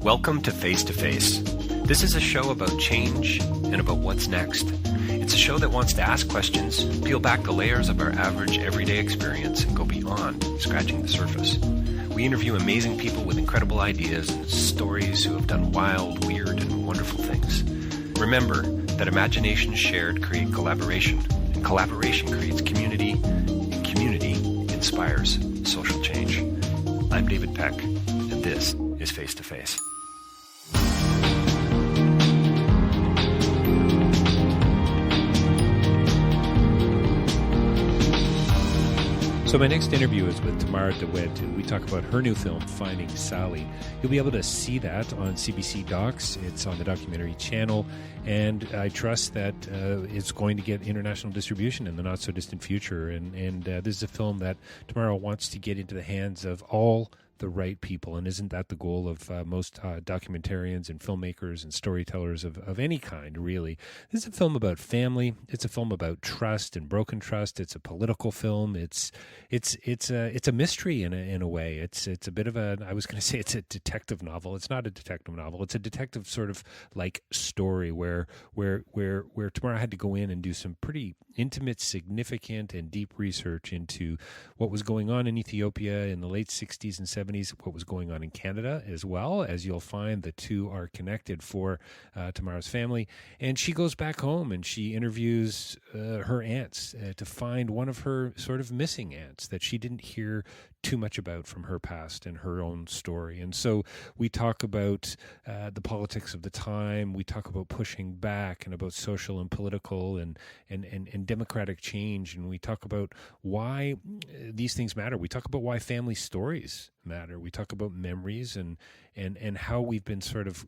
Welcome to Face2Face. This is a show about change and about what's next. It's a show that wants to ask questions, peel back the layers of our average everyday experience, and go beyond scratching the surface. We interview amazing people with incredible ideas and stories who have done wild, weird, and wonderful things. Remember that imagination shared creates collaboration, and collaboration creates community, and community inspires social change. I'm David Peck, and this is Face2Face. So my next interview is with Tamara Dawit, and we talk about her new film, Finding Sally. You'll be able to see that on CBC Docs. It's on the documentary channel, and I trust that it's going to get international distribution in the not-so-distant future. And this is a film that Tamara wants to get into the hands of all the right people, and isn't that the goal of most documentarians and filmmakers and storytellers of any kind, really? This is a film about family. It's a film about trust and broken trust. It's a political film. It's a mystery in a way. It's a bit of a, I was going to say it's a detective novel. It's not a detective novel. It's a detective sort of like story where Tamara had to go in and do some pretty intimate, significant, and deep research into what was going on in Ethiopia in the late 60s and 70s, what was going on in Canada as well. As you'll find, the two are connected for Tamara's family. And she goes back home and she interviews her aunts to find one of her sort of missing aunts that she didn't hear too much about from her past and her own story. And so we talk about the politics of the time. We talk about pushing back and about social and political and democratic change. And we talk about why these things matter. We talk about why family stories matter. We talk about memories and how we've been sort of,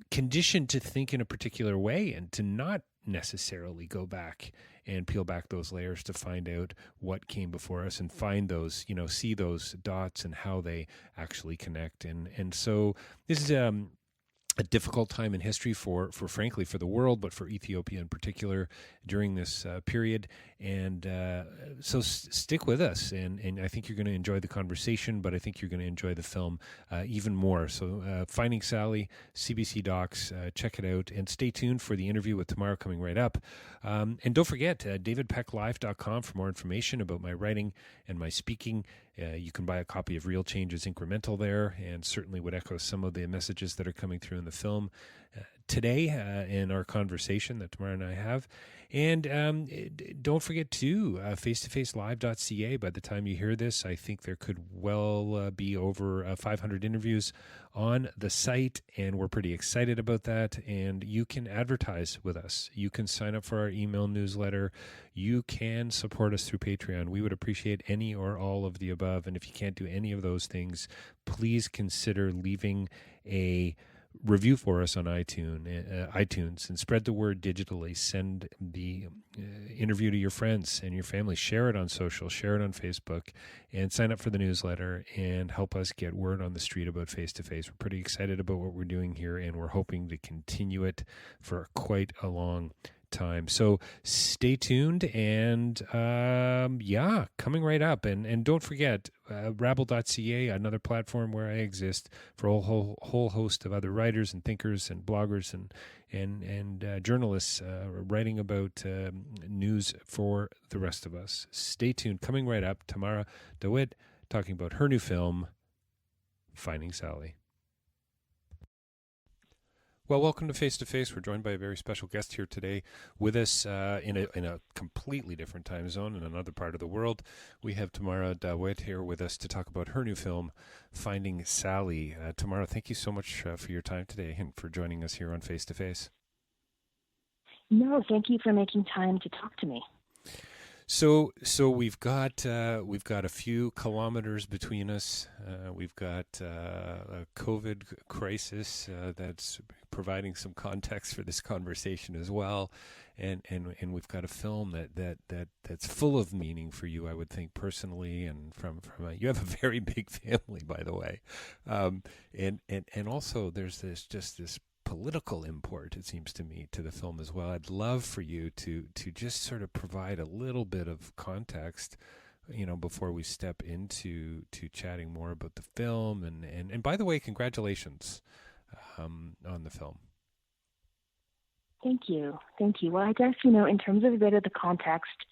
conditioned to think in a particular way and to not necessarily go back and peel back those layers to find out what came before us and find those, see those dots and how they actually connect. And so this is a difficult time in history for frankly, for the world, but for Ethiopia in particular during this period. And so stick with us. And I think you're going to enjoy the conversation, but I think you're going to enjoy the film even more. So Finding Sally, CBC Docs, check it out. And stay tuned for the interview with Tamara coming right up. And don't forget, davidpecklive.com for more information about my writing and my speaking. You can buy a copy of Real Change is Incremental there, and certainly would echo some of the messages that are coming through in the film today in our conversation that Tamara and I have. And don't forget, too, face2facelive.ca. By the time you hear this, I think there could well be over 500 interviews on the site, and we're pretty excited about that. And you can advertise with us. You can sign up for our email newsletter. You can support us through Patreon. We would appreciate any or all of the above. And if you can't do any of those things, please consider leaving a review for us on iTunes and spread the word digitally. Send the interview to your friends and your family. Share it on social, share it on Facebook, and sign up for the newsletter and help us get word on the street about Face2Face. We're pretty excited about what we're doing here, and we're hoping to continue it for quite a long time. So stay tuned, and coming right up. And don't forget, rabble.ca, another platform where I exist, for a whole host of other writers and thinkers and bloggers and journalists writing about news for the rest of us. Stay tuned. Coming right up, Tamara Dawit talking about her new film, Finding Sally. Well, welcome to Face2Face. We're joined by a very special guest here today with us in a completely different time zone in another part of the world. We have Tamara Dawit here with us to talk about her new film, Finding Sally. Tamara, thank you so much for your time today and for joining us here on Face2Face. No, thank you for making time to talk to me. So we've got a few kilometers between us. We've got a COVID crisis that's providing some context for this conversation as well, and we've got a film that's full of meaning for you, I would think, personally, and from you have a very big family, by the way, and also there's this political import, it seems to me, to the film as well. I'd love for you to just sort of provide a little bit of context before we step into chatting more about the film. And by the way, congratulations on the film. Thank you. Well, I guess, in terms of a bit of the context,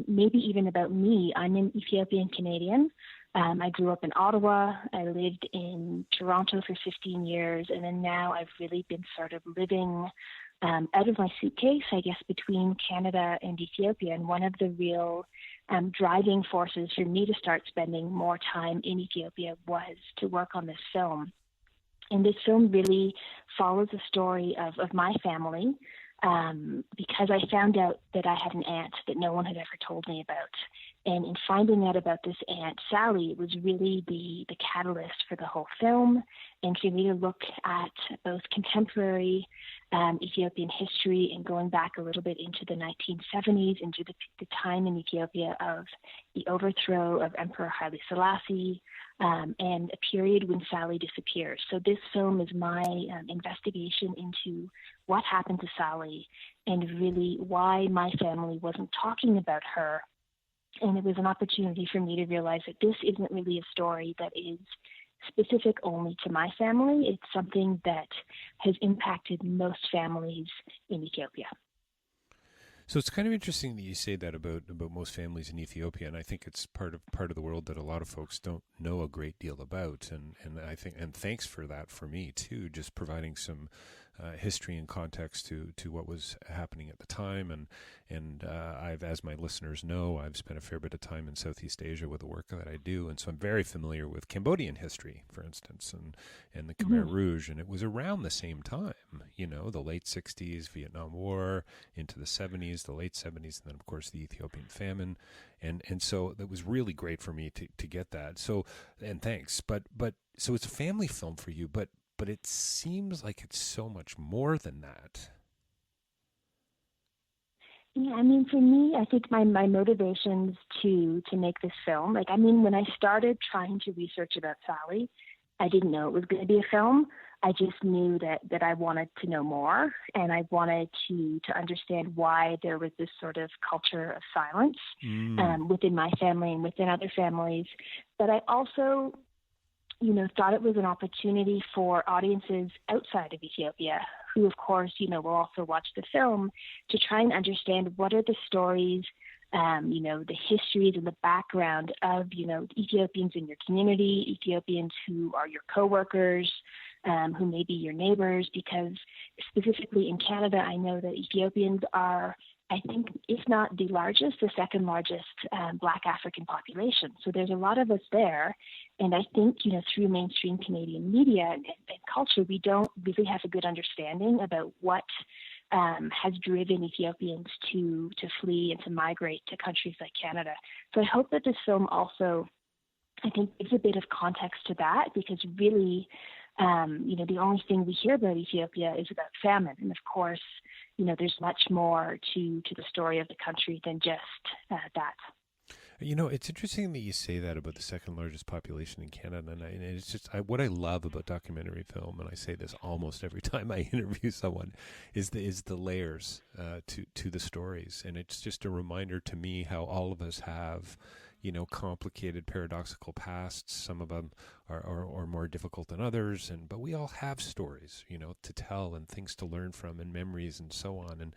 maybe even about me, I'm an Ethiopian Canadian. I grew up in Ottawa. I lived in Toronto for 15 years. And then now I've really been sort of living out of my suitcase, I guess, between Canada and Ethiopia. And one of the real driving forces for me to start spending more time in Ethiopia was to work on this film. And this film really follows the story of my family, because I found out that I had an aunt that no one had ever told me about. And in finding out about this aunt, Sally, was really the catalyst for the whole film, and for me to look at both contemporary Ethiopian history and going back a little bit into the 1970s, into the time in Ethiopia of the overthrow of Emperor Haile Selassie, and a period when Sally disappears. So this film is my investigation into what happened to Sally and really why my family wasn't talking about her. And it was an opportunity for me to realize that this isn't really a story that is specific only to my family. It's something that has impacted most families in Ethiopia. So it's kind of interesting that you say that about most families in Ethiopia, and I think it's part of the world that a lot of folks don't know a great deal about, and I think, and thanks for that for me too, just providing some history and context to what was happening at the time, and I've, as my listeners know, I've spent a fair bit of time in Southeast Asia with the work that I do, and so I'm very familiar with Cambodian history, for instance, and the Khmer Rouge, and it was around the same time, the late 60s, Vietnam War, into the 70s, the late 70s, and then of course the Ethiopian famine, and so that was really great for me to get that. So, and thanks, but so it's a family film for you, but it seems like it's so much more than that. Yeah, I mean, for me, I think my motivations to make this film, when I started trying to research about Sally, I didn't know it was going to be a film. I just knew that I wanted to know more, and I wanted to understand why there was this sort of culture of silence within my family and within other families. But I also thought it was an opportunity for audiences outside of Ethiopia, who, of course, will also watch the film, to try and understand what are the stories, the histories and the background of, Ethiopians in your community, Ethiopians who are your coworkers, who may be your neighbors, because specifically in Canada, I know that Ethiopians are, I think, if not the largest, the second largest Black African population. So there's a lot of us there. And I think, through mainstream Canadian media and culture, we don't really have a good understanding about what has driven Ethiopians to flee and to migrate to countries like Canada. So I hope that this film also, I think, gives a bit of context to that, because really, the only thing we hear about Ethiopia is about famine. And of course, there's much more to the story of the country than just that. It's interesting that you say that about the second largest population in Canada, and it's just what I love about documentary film, and I say this almost every time I interview someone, is the layers to the stories, and it's just a reminder to me how all of us have, complicated, paradoxical pasts. Some of them are more difficult than others, but we all have stories, to tell and things to learn from and memories and so on.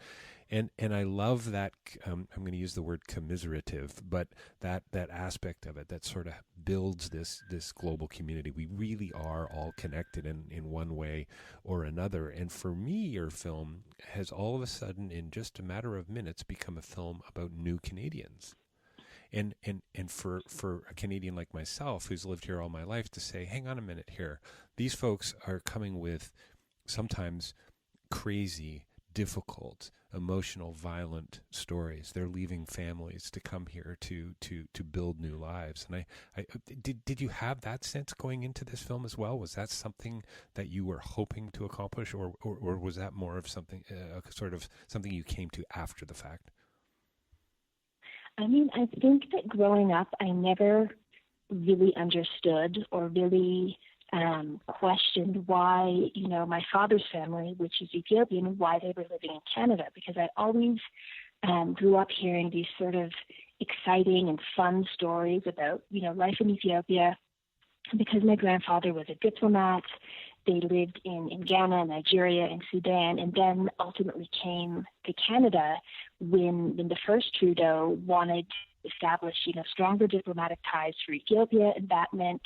And I love that, I'm going to use the word commiserative, but that aspect of it that sort of builds this global community. We really are all connected in one way or another. And for me, your film has all of a sudden, in just a matter of minutes, become a film about new Canadians. And for a Canadian like myself, who's lived here all my life, to say, hang on a minute here, these folks are coming with sometimes crazy, difficult, emotional, violent stories. They're leaving families to come here to build new lives. And I did you have that sense going into this film as well? Was that something that you were hoping to accomplish, or was that more of something, sort of something you came to after the fact? I mean, I think that growing up, I never really understood or really questioned why, my father's family, which is Ethiopian, why they were living in Canada, because I always grew up hearing these sort of exciting and fun stories about, life in Ethiopia. Because my grandfather was a diplomat, they lived in Ghana, Nigeria, and Sudan, and then ultimately came to Canada when the first Trudeau wanted to establish, stronger diplomatic ties for Ethiopia, and that meant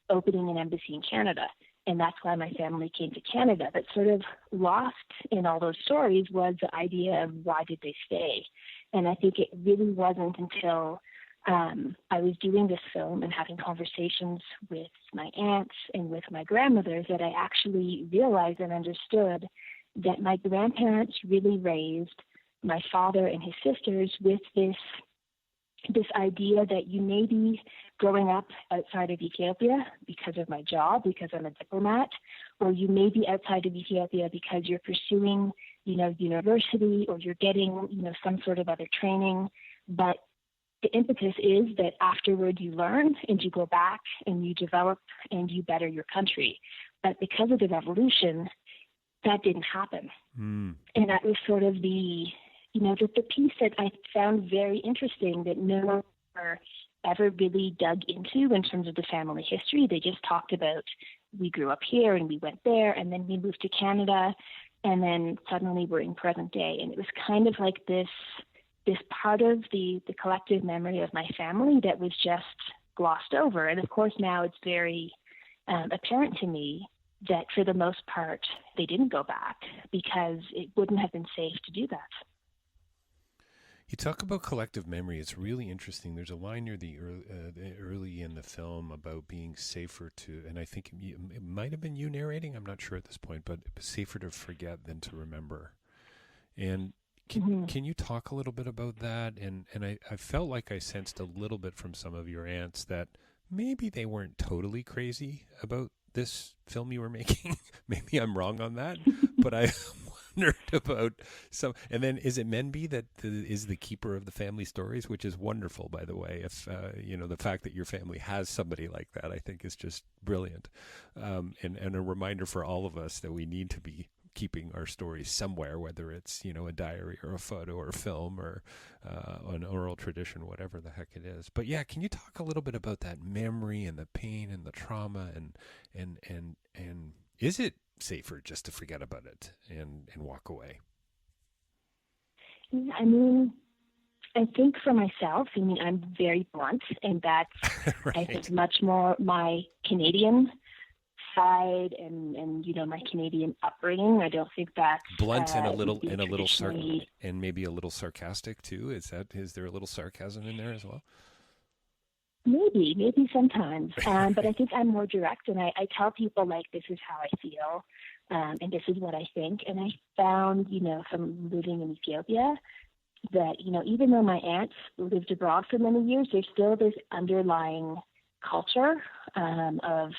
opening an embassy in Canada. And that's why my family came to Canada. But sort of lost in all those stories was the idea of why did they stay? And I think it really wasn't until I was doing this film and having conversations with my aunts and with my grandmothers that I actually realized and understood that my grandparents really raised my father and his sisters with this idea that you may be growing up outside of Ethiopia because of my job, because I'm a diplomat, or you may be outside of Ethiopia because you're pursuing, university, or you're getting, some sort of other training. But the impetus is that afterward you learn and you go back and you develop and you better your country. But because of the revolution, that didn't happen. And that was sort of the piece that I found very interesting that no one ever really dug into in terms of the family history. They just talked about we grew up here and we went there and then we moved to Canada and then suddenly we're in present day. And it was kind of like this part of the collective memory of my family that was just glossed over. And of course now it's very apparent to me that for the most part they didn't go back because it wouldn't have been safe to do that. You talk about collective memory. It's really interesting. There's a line near the early in the film about being safer to, and I think it might have been you narrating, I'm not sure at this point, but safer to forget than to remember. And can you talk a little bit about that? And I felt like I sensed a little bit from some of your aunts that maybe they weren't totally crazy about this film you were making. Maybe I'm wrong on that, but I wondered about some. And then is it Menby that is the keeper of the family stories, which is wonderful, by the way. If the fact that your family has somebody like that, I think is just brilliant, and a reminder for all of us that we need to be keeping our stories somewhere, whether it's a diary or a photo or a film or an oral tradition, whatever the heck it is. But yeah, can you talk a little bit about that memory and the pain and the trauma and is it safer just to forget about it and walk away? I mean, I think for myself, I'm very blunt, and that's right. I think much more my Canadian side and my Canadian upbringing. I don't think that's blunt and and maybe a little sarcastic too. Is there a little sarcasm in there as well? Maybe sometimes. But I think I'm more direct, and I tell people like this is how I feel, and this is what I think. And I found, from living in Ethiopia, that even though my aunts lived abroad for many years, there's still this underlying culture of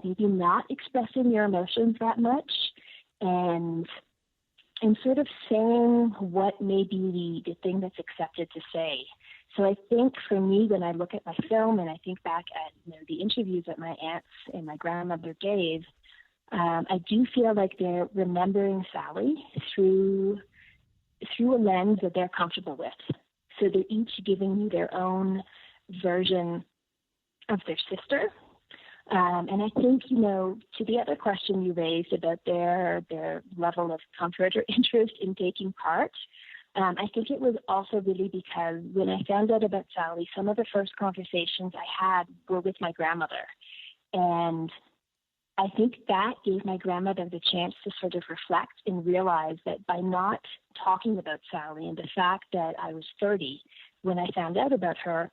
maybe not expressing your emotions that much and sort of saying what may be the thing that's accepted to say. So I think for me, when I look at my film and I think back at the interviews that my aunts and my grandmother gave, I do feel like they're remembering Sally through a lens that they're comfortable with. So they're each giving you their own version of their sister. And I think, to the other question you raised about their level of comfort or interest in taking part, I think it was also really because when I found out about Sally, some of the first conversations I had were with my grandmother. And I think that gave my grandmother the chance to sort of reflect and realize that by not talking about Sally and the fact that I was 30 when I found out about her,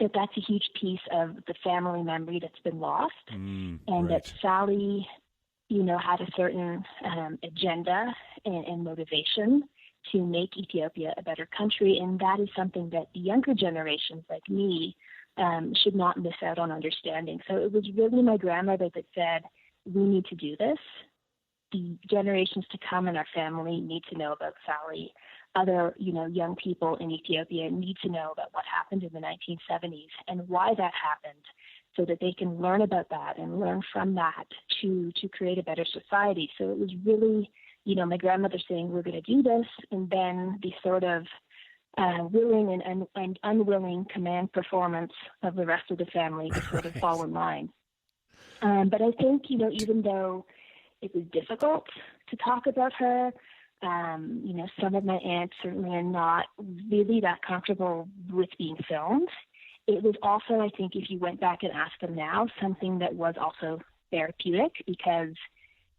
that's a huge piece of the family memory that's been lost, and right. That Sally, had a certain agenda and motivation to make Ethiopia a better country, and that is something that the younger generations like me should not miss out on understanding. So it was really my grandmother that said, we need to do this. The generations to come in our family need to know about Sally. Other, young people in Ethiopia need to know about what happened in the 1970s and why that happened so that they can learn about that and learn from that to create a better society. So it was really, my grandmother saying, we're going to do this. And then the sort of willing and unwilling command performance of the rest of the family to sort of fall in line. But I think, even though it was difficult to talk about her, some of my aunts certainly are not really that comfortable with being filmed. It was also, I think, if you went back and asked them now, something that was also therapeutic, because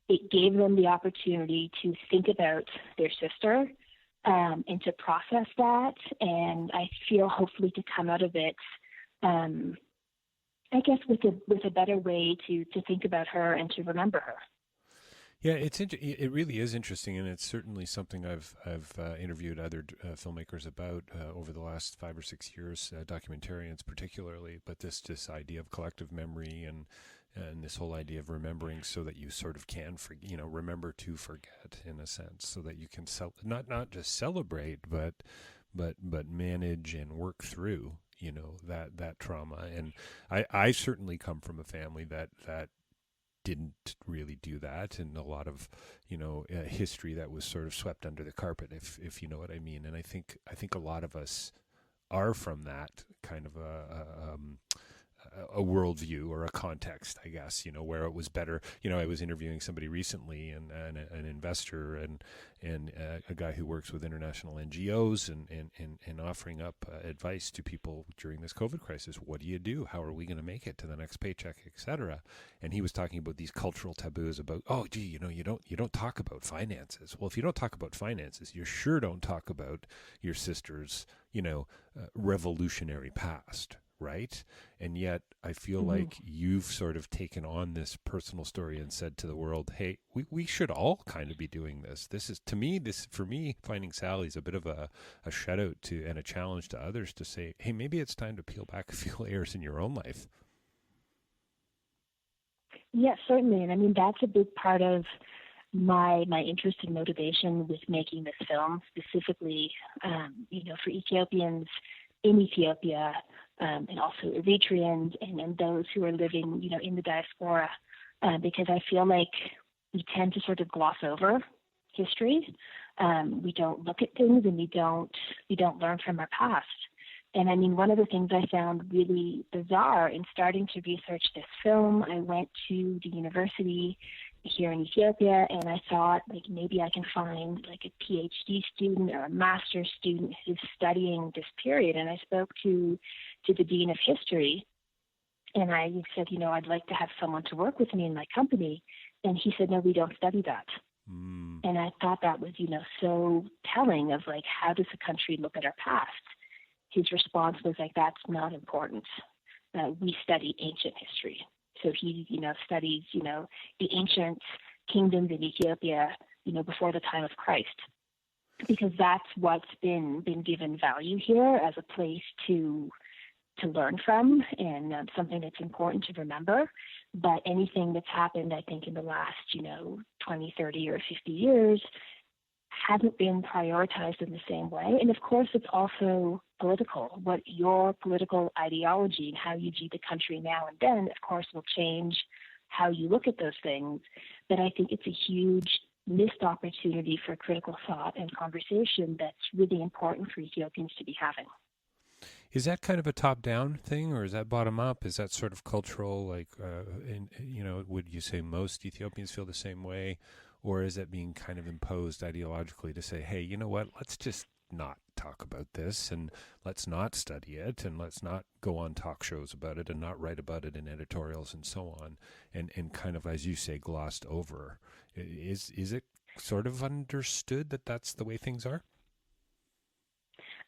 it gave them the opportunity to think about their sister and to process that. And I feel hopefully to come out of it, I guess, with a better way to think about her and to remember her. Yeah, it really is interesting, and it's certainly something I've interviewed other filmmakers about over the last 5 or 6 years, documentarians particularly. But this idea of collective memory and this whole idea of remembering, so that you sort of can remember to forget, in a sense, so that you can not just celebrate, but manage and work through that trauma. And I certainly come from a family that didn't really do that, and a lot of history that was sort of swept under the carpet, if you know what I mean. And I think a lot of us are from that kind of a worldview or a context, I guess, where it was better. I was interviewing somebody recently, and an investor and a guy who works with international NGOs and offering up advice to people during this COVID crisis. What do you do? How are we going to make it to the next paycheck, et cetera? And he was talking about these cultural taboos about, you don't talk about finances. Well, if you don't talk about finances, you sure don't talk about your sister's, revolutionary past. Right? And yet I feel like you've sort of taken on this personal story and said to the world, hey, we should all kind of be doing this. This is, for me, Finding Sally is a bit of a shout out to and a challenge to others to say, hey, maybe it's time to peel back a few layers in your own life. Yes, certainly. And I mean, that's a big part of my interest and motivation with making this film, specifically, for Ethiopians in Ethiopia, and also Eritreans and those who are living, in the diaspora, because I feel like we tend to sort of gloss over history. We don't look at things, and we don't learn from our past. And I mean, one of the things I found really bizarre in starting to research this film, I went to the university here in Ethiopia, and I thought, maybe I can find a PhD student or a master's student who's studying this period. And I spoke to the dean of history, and I said, I'd like to have someone to work with me in my company. And he said, no, we don't study that. And I thought that was, so telling of how does a country look at our past? His response was that's not important. We study ancient history. So he, studies, the ancient kingdoms in Ethiopia, before the time of Christ, because that's what's been given value here as a place to learn from, and something that's important to remember. But anything that's happened, I think, in the last, 20, 30, or 50 years hasn't been prioritized in the same way. And of course, it's also political. What your political ideology and how you view the country now and then, of course, will change how you look at those things. But I think it's a huge missed opportunity for critical thought and conversation that's really important for Ethiopians to be having. Is that kind of a top-down thing, or is that bottom-up? Is that sort of cultural, would you say most Ethiopians feel the same way? Or is it being kind of imposed ideologically to say, hey, you know what, let's just not talk about this, and let's not study it, and let's not go on talk shows about it, and not write about it in editorials and so on, and kind of, as you say, glossed over? Is it sort of understood that that's the way things are?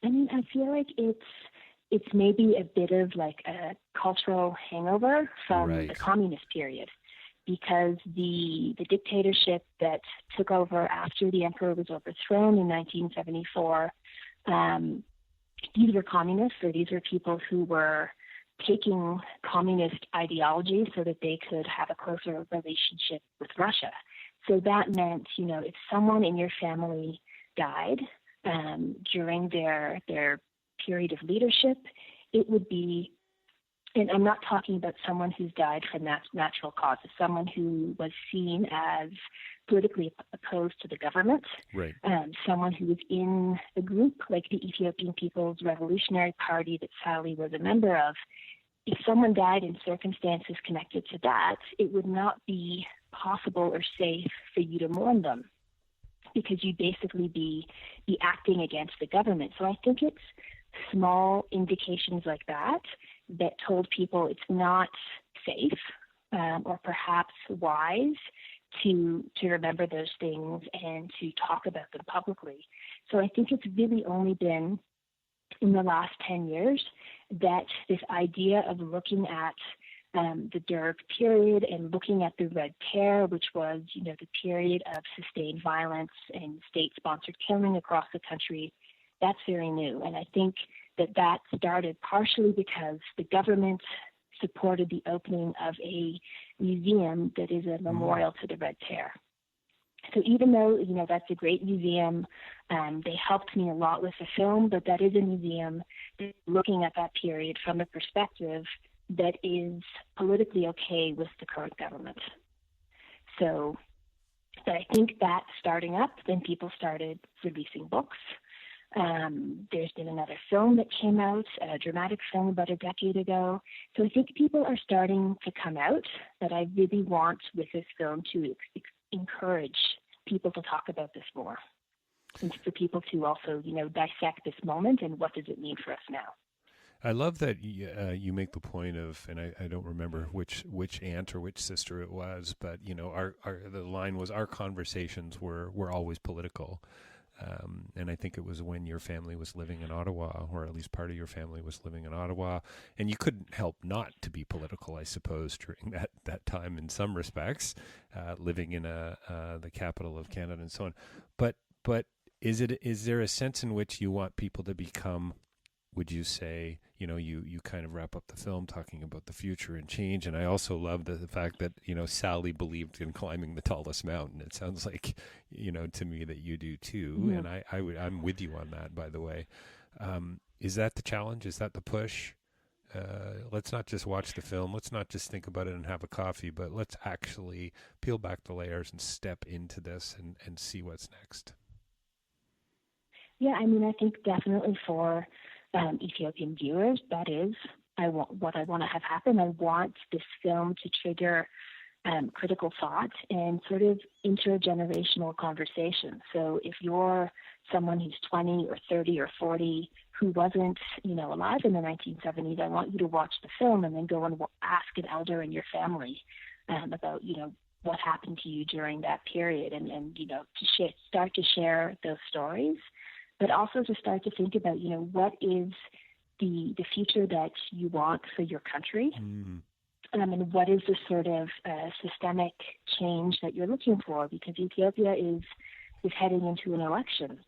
I mean, I feel like it's maybe a bit of a cultural hangover from the communist period. Because the dictatorship that took over after the emperor was overthrown in 1974, these were communists, or these were people who were taking communist ideology so that they could have a closer relationship with Russia. So that meant, if someone in your family died during their period of leadership, it would be and I'm not talking about someone who's died from natural causes, someone who was seen as politically opposed to the government, right? Someone who was in a group like the Ethiopian People's Revolutionary Party that Sally was a member of. If someone died in circumstances connected to that, it would not be possible or safe for you to mourn them, because you'd basically be acting against the government. So I think it's small indications like that that told people it's not safe or perhaps wise to remember those things and to talk about them publicly. So I think it's really only been in the last 10 years that this idea of looking at the Derg period and looking at the Red Terror, which was, the period of sustained violence and state-sponsored killing across the country, that's very new. And I think that started partially because the government supported the opening of a museum that is a memorial to the Red Terror. So even though, that's a great museum, they helped me a lot with the film, but that is a museum looking at that period from a perspective that is politically okay with the current government. So I think that starting up, then people started releasing books. There's been another film that came out, a dramatic film about a decade ago. So I think people are starting to come out, but I really want with this film to encourage people to talk about this more, and for people to also, dissect this moment and what does it mean for us now. I love that you make the point of, and I don't remember which aunt or which sister it was, but the line was, our conversations were always political. And I think it was when your family was living in Ottawa, or at least part of your family was living in Ottawa, and you couldn't help not to be political, I suppose, during that time in some respects, living in the capital of Canada and so on. But is there a sense in which you want people to become, would you say, you kind of wrap up the film talking about the future and change. And I also love the fact that, Sally believed in climbing the tallest mountain. It sounds like, to me that you do too. Yeah. And I'm with you on that, by the way. Is that the challenge? Is that the push? Let's not just watch the film. Let's not just think about it and have a coffee, but let's actually peel back the layers and step into this and see what's next. Yeah, I think definitely for Ethiopian viewers, that is what I want to have happen. I want this film to trigger critical thought and sort of intergenerational conversation. So if you're someone who's 20 or 30 or 40 who wasn't, alive in the 1970s, I want you to watch the film and then go and ask an elder in your family about, what happened to you during that period, and to start to share those stories. But also to start to think about, what is the future that you want for your country, and what is the sort of systemic change that you're looking for? Because Ethiopia is heading into an election,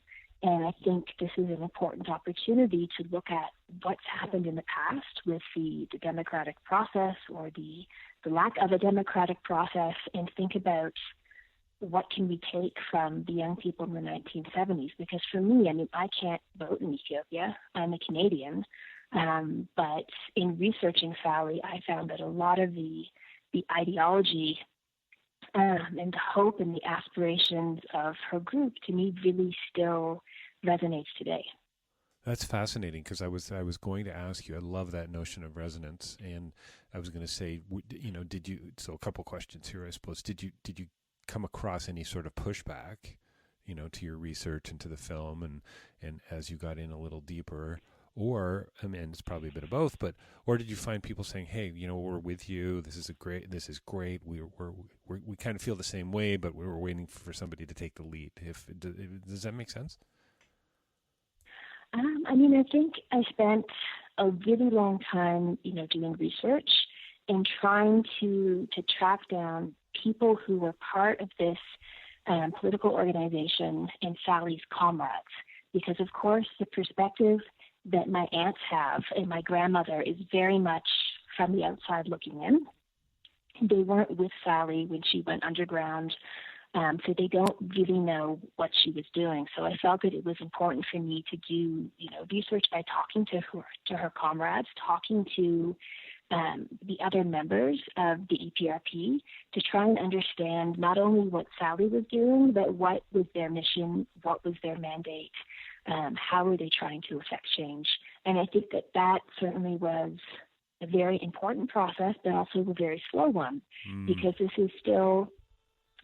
and I think this is an important opportunity to look at what's happened in the past with the democratic process or the lack of a democratic process, and think about what can we take from the young people in the 1970s? Because for me, I can't vote in Ethiopia. I'm a Canadian. But in researching Sally, I found that a lot of the ideology and the hope and the aspirations of her group, to me, really still resonates today. That's fascinating, because I was going to ask you, I love that notion of resonance. And I was going to say, did you, so a couple questions here, I suppose. Did you come across any sort of pushback, to your research and to the film, and as you got in a little deeper, or it's probably a bit of both, or did you find people saying, hey, we're with you, this is great, we kind of feel the same way, but we're waiting for somebody to take the lead? Does that make sense? I think I spent a really long time, doing research and trying to track down people who were part of this political organization and Sally's comrades. Because, of course, the perspective that my aunts have and my grandmother is very much from the outside looking in. They weren't with Sally when she went underground, so they don't really know what she was doing. So I felt that it was important for me to do, research by talking to her comrades, talking to the other members of the EPRP to try and understand not only what Sally was doing, but what was their mission, what was their mandate, how were they trying to affect change. And I think that certainly was a very important process, but also a very slow one, because this is still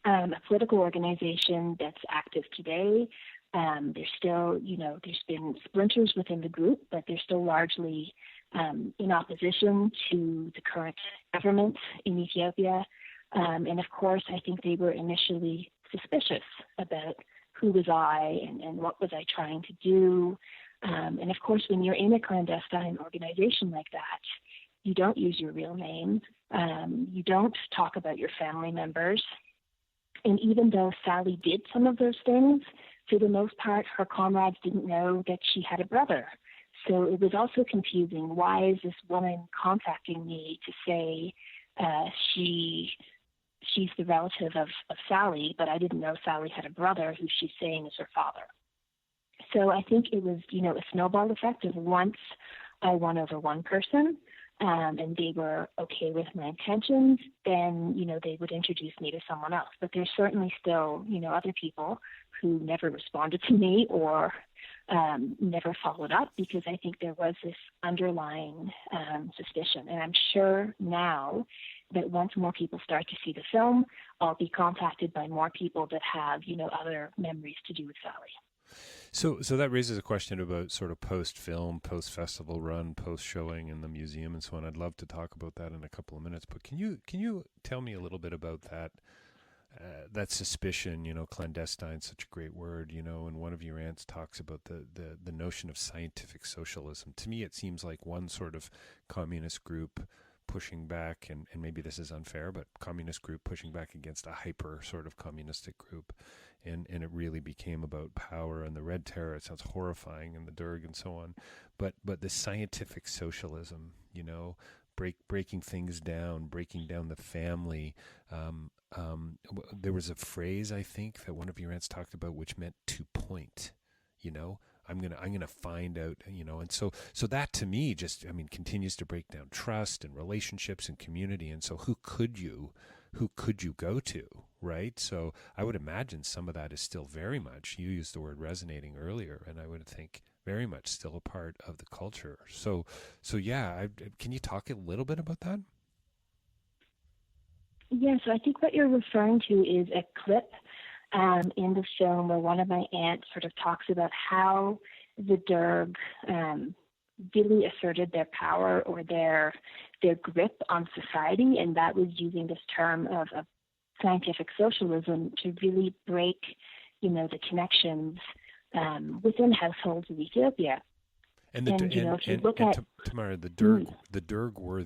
a political organization that's active today. There's still, there's been splinters within the group, but they're still largely in opposition to the current government in Ethiopia. And of course, I think they were initially suspicious about who was I and what was I trying to do. And of course, when you're in a clandestine organization like that, you don't use your real name. You don't talk about your family members. And even though Sally did some of those things, for the most part, her comrades didn't know that she had a brother. So it was also confusing. Why is this woman contacting me to say she's the relative of Sally, but I didn't know Sally had a brother who she's saying is her father? So I think it was, a snowball effect of once I won over one person, and they were okay with my intentions, then, they would introduce me to someone else. But there's certainly still, other people who never responded to me or never followed up, because I think there was this underlying suspicion. And I'm sure now that once more people start to see the film, I'll be contacted by more people that have, other memories to do with Sally. So that raises a question about sort of post-film, post-festival run, post-showing in the museum and so on. I'd love to talk about that in a couple of minutes, but can you tell me a little bit about that suspicion, clandestine, such a great word, and one of your aunts talks about the notion of scientific socialism. To me, it seems like one sort of communist group pushing back, and maybe this is unfair, but communist group pushing back against a hyper sort of communistic group. And it really became about power and the Red Terror. It sounds horrifying, and the Derg and so on. But the scientific socialism, breaking things down, breaking down the family. There was a phrase, I think, that one of your aunts talked about, which meant to point. I'm gonna find out, and so that to me continues to break down trust and relationships and community. And so who could you go to, right? So I would imagine some of that is still very much, you used the word resonating earlier, and I would think very much still a part of the culture. So yeah, can you talk a little bit about that? Yeah, so I think what you're referring to is a clip in the film where one of my aunts sort of talks about how the Derg really asserted their power or their grip on society, and that was using this term of scientific socialism to really break, the connections within households of Ethiopia. If you look at Tamara, the Derg were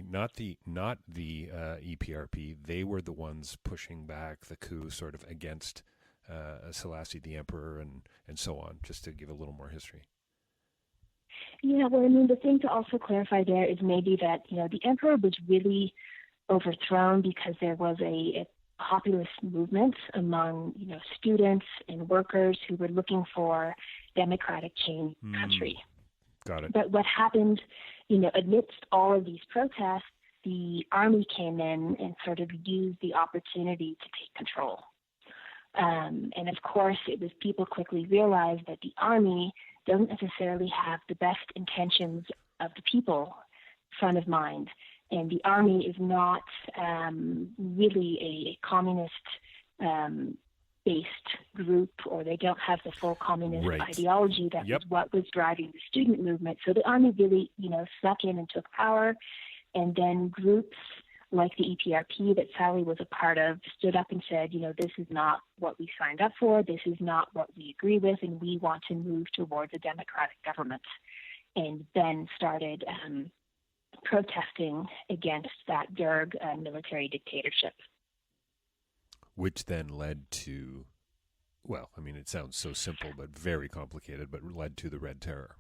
not the EPRP. They were the ones pushing back the coup sort of against Selassie the Emperor and so on, just to give a little more history. Yeah, well, the thing to also clarify there is maybe that, the emperor was really overthrown because there was a populist movement among, students and workers who were looking for democratic change in the country. Got it. But what happened, amidst all of these protests, the army came in and sort of used the opportunity to take control. And of course, people quickly realized that the army doesn't necessarily have the best intentions of the people front of mind. And the army is not really a communist based group, or they don't have the full communist ideology that was what was driving the student movement. So the army really, snuck in and took power. And then groups like the EPRP that Sally was a part of stood up and said, this is not what we signed up for. This is not what we agree with, and we want to move towards a democratic government. And then started protesting against that Derg military dictatorship. Which then led to, it sounds so simple but very complicated, but led to the Red Terror.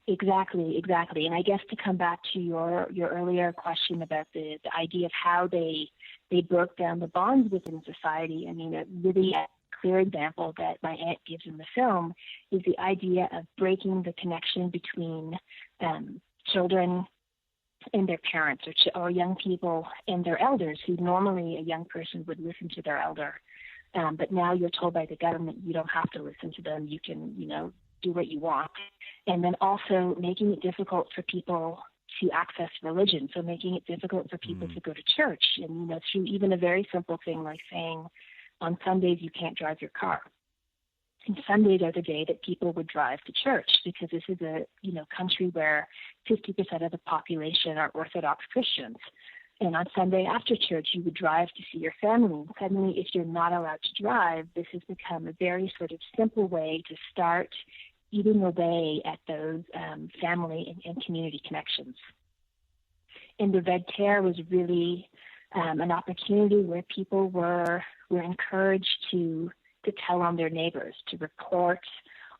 Exactly. And I guess to come back to your earlier question about the idea of how they broke down the bonds within society, a really clear example that my aunt gives in the film is the idea of breaking the connection between children and their parents, or young people and their elders, who normally a young person would listen to their elder. But now you're told by the government you don't have to listen to them. You can, do what you want. And then also making it difficult for people to access religion. So making it difficult for people to go to church. And, through even a very simple thing like saying on Sundays you can't drive your car. And Sundays are the day that people would drive to church, because this is a, country where 50% of the population are Orthodox Christians. And on Sunday after church, you would drive to see your family. Suddenly, if you're not allowed to drive, this has become a very sort of simple way to start eating away at those family and community connections. And the Red Terror was really an opportunity where people were encouraged to tell on their neighbors, to report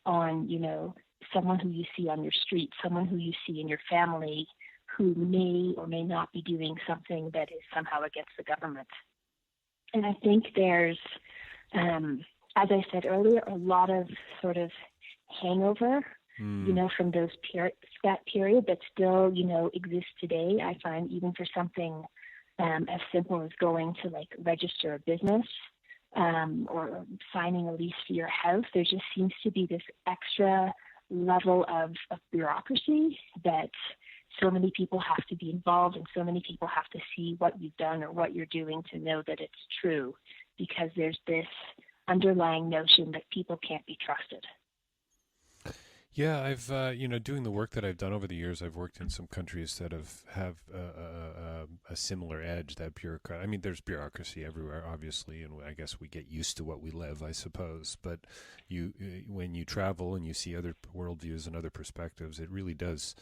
on, someone who you see on your street, someone who you see in your family who may or may not be doing something that is somehow against the government. And I think there's, as I said earlier, a lot of sort of hangover, from that period that still, exists today. I find even for something as simple as going to register a business or signing a lease for your house, there just seems to be this extra level of bureaucracy that so many people have to be involved, and so many people have to see what you've done or what you're doing to know that it's true, because there's this underlying notion that people can't be trusted. Yeah, I've doing the work that I've done over the years, I've worked in some countries that have a similar edge. That bureaucrat. I mean, there's bureaucracy everywhere, obviously, and I guess we get used to what we live, I suppose. But when you travel and you see other worldviews and other perspectives, it really does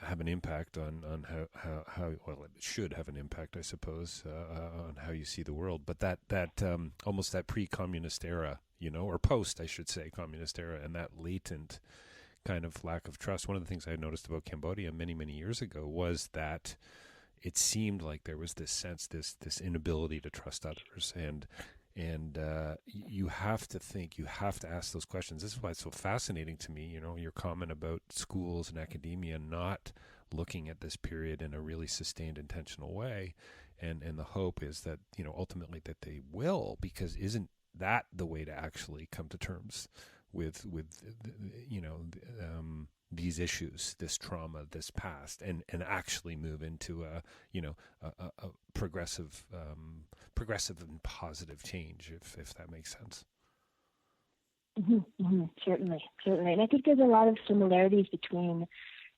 have an impact on how well, it should have an impact, I suppose, on how you see the world. But that almost that pre-communist era, or post, I should say, communist era, and that latent kind of lack of trust. One of the things I noticed about Cambodia many, many years ago was that it seemed like there was this sense, this inability to trust others, and you have to think, you have to ask those questions. This is why it's so fascinating to me, your comment about schools and academia not looking at this period in a really sustained, intentional way, and the hope is that, ultimately that they will, because isn't that the way to actually come to terms with these issues, this trauma, this past, and actually move into a progressive and positive change, if that makes sense. Certainly. And I think there's a lot of similarities between,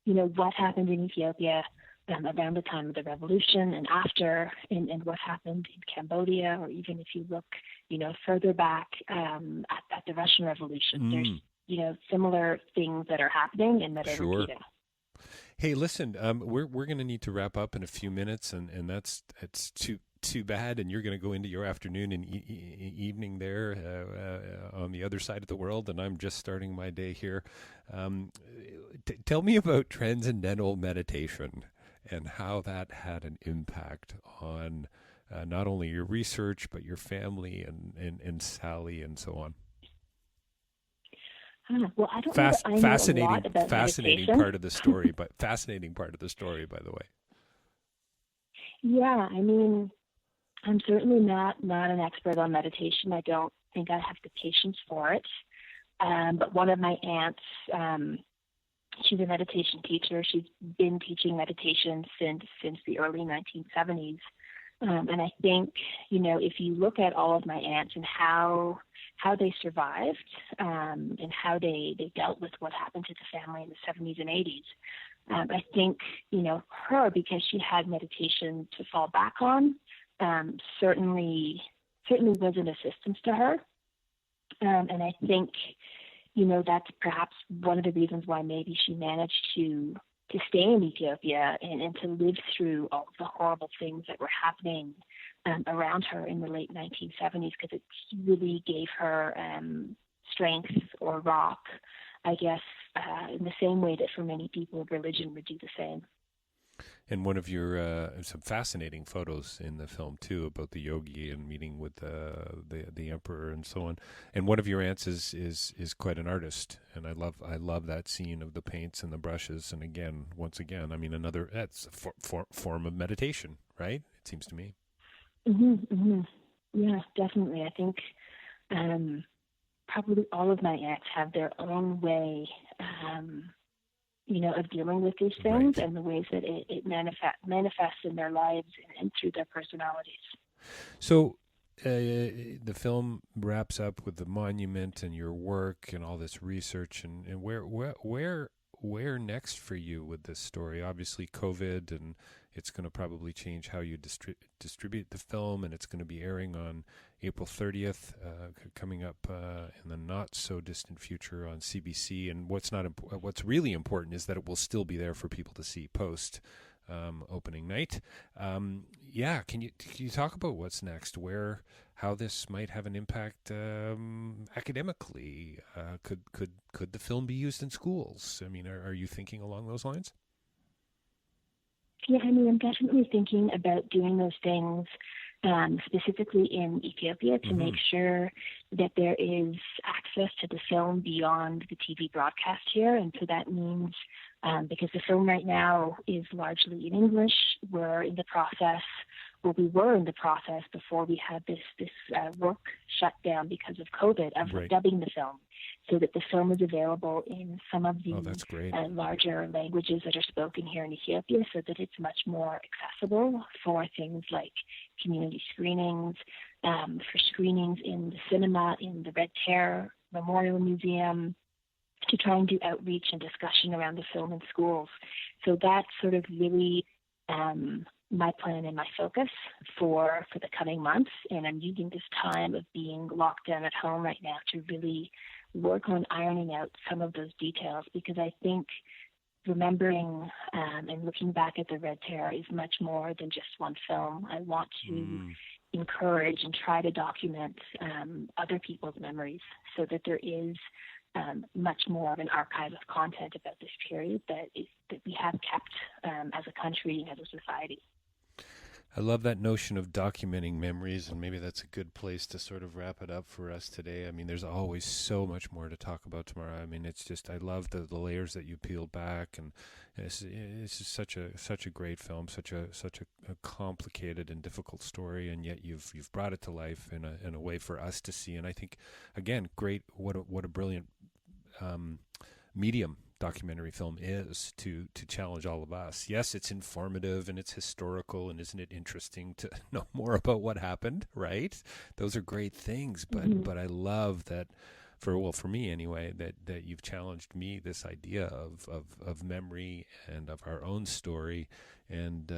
what happened in Ethiopia around the time of the revolution and after, and what happened in Cambodia, or even if you look, further back at the Russian Revolution. There's, similar things that are happening and that are repeating. Hey, listen, we're going to need to wrap up in a few minutes, and that's too bad. And you're going to go into your afternoon and evening there on the other side of the world, and I'm just starting my day here. Tell me about transcendental meditation and how that had an impact on not only your research, but your family and Sally and so on. Well, I don't know that I know a lot about fascinating meditation. part of the story, but fascinating part of the story, by the way. Yeah, I mean, I'm certainly not an expert on meditation. I don't think I have the patience for it. But one of my aunts, she's a meditation teacher. She's been teaching meditation since the early 1970s. And I think, if you look at all of my aunts and how they survived and how they dealt with what happened to the family in the 70s and 80s, I think, her, because she had meditation to fall back on, certainly was an assistance to her. And I think, that's perhaps one of the reasons why maybe she managed to stay in Ethiopia and to live through all the horrible things that were happening around her in the late 1970s, because it really gave her strength or rock, I guess, in the same way that for many people religion would do the same. And one of your some fascinating photos in the film too about the yogi and meeting with the emperor and so on. And one of your aunts is quite an artist, and I love that scene of the paints and the brushes. And once again, I mean, that's a form of meditation, right? It seems to me. Yeah, definitely. I think probably all of my aunts have their own way. Of dealing with these things, right, and the ways that it manifests in their lives and through their personalities. So the film wraps up with the monument and your work and all this research, and where next for you with this story? Obviously COVID, and it's going to probably change how you distribute the film, and it's going to be airing on April 30th, coming up in the not so distant future on CBC. And what's really important is that it will still be there for people to see post opening night. Can you talk about what's next? How this might have an impact academically? Could the film be used in schools? I mean, are you thinking along those lines? Yeah, I mean, I'm definitely thinking about doing those things specifically in Ethiopia to make sure that there is access to the film beyond the TV broadcast here. And so that means, because the film right now is largely in English, we were in the process before we had this work shut down because of COVID of dubbing the film, so that the film is available in some of the larger languages that are spoken here in Ethiopia, so that it's much more accessible for things like community screenings, for screenings in the cinema, in the Red Terre Memorial Museum, to try and do outreach and discussion around the film in schools. So that's sort of really my plan and my focus for the coming months. And I'm using this time of being locked down at home right now to really work on ironing out some of those details, because I think remembering and looking back at the Red Terror is much more than just one film. I want to encourage and try to document other people's memories, so that there is much more of an archive of content about this period that we have kept as a country and as a society. I love that notion of documenting memories, and maybe that's a good place to sort of wrap it up for us today. I mean, there's always so much more to talk about, Tamara. I mean, it's just, I love the layers that you peel back, and it's just such a great film, such a complicated and difficult story, and yet you've brought it to life in a way for us to see. And I think, again, great, what a brilliant medium documentary film is to challenge all of us. Yes, it's informative and it's historical, and isn't it interesting to know more about what happened, right? Those are great things, but I love that for me anyway, that you've challenged me, this idea of memory and of our own story. And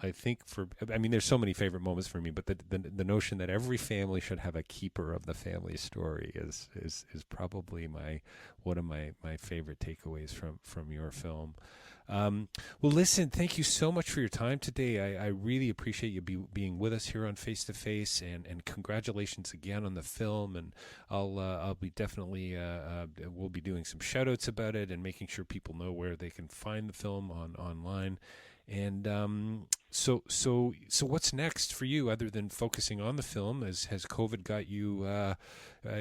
I think there's so many favorite moments for me, but the notion that every family should have a keeper of the family story is probably one of my favorite takeaways from your film. Well, listen, thank you so much for your time today. I really appreciate you being with us here on Face to Face, and congratulations again on the film. And I'll be definitely we'll be doing some shout outs about it and making sure people know where they can find the film online. And so what's next for you other than focusing on the film? Has COVID got you?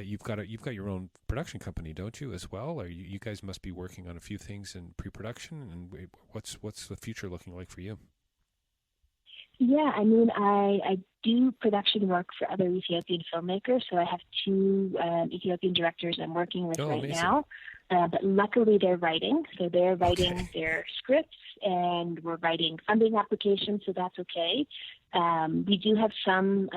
You've got your own production company, don't you, as well? Or you guys must be working on a few things in pre-production. And what's the future looking like for you? Yeah, I mean, I do production work for other Ethiopian filmmakers. So I have two Ethiopian directors I'm working with right now. But luckily they're writing. So they're writing their scripts, and we're writing funding applications, so that's okay. We do have some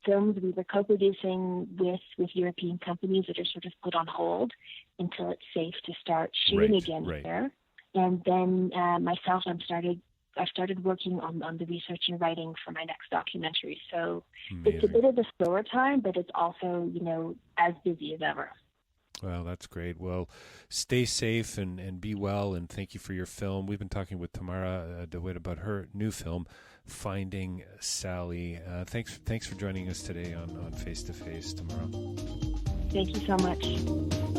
films we were co-producing with European companies that are sort of put on hold until it's safe to start shooting again there. And then myself, I've started working on the research and writing for my next documentary. So It's a bit of a slower time, but it's also, as busy as ever. Well, that's great. Well, stay safe and be well, and thank you for your film. We've been talking with Tamara Dawit about her new film, Finding Sally. Thanks for joining us today on Face to Face, Tamara. Thank you so much.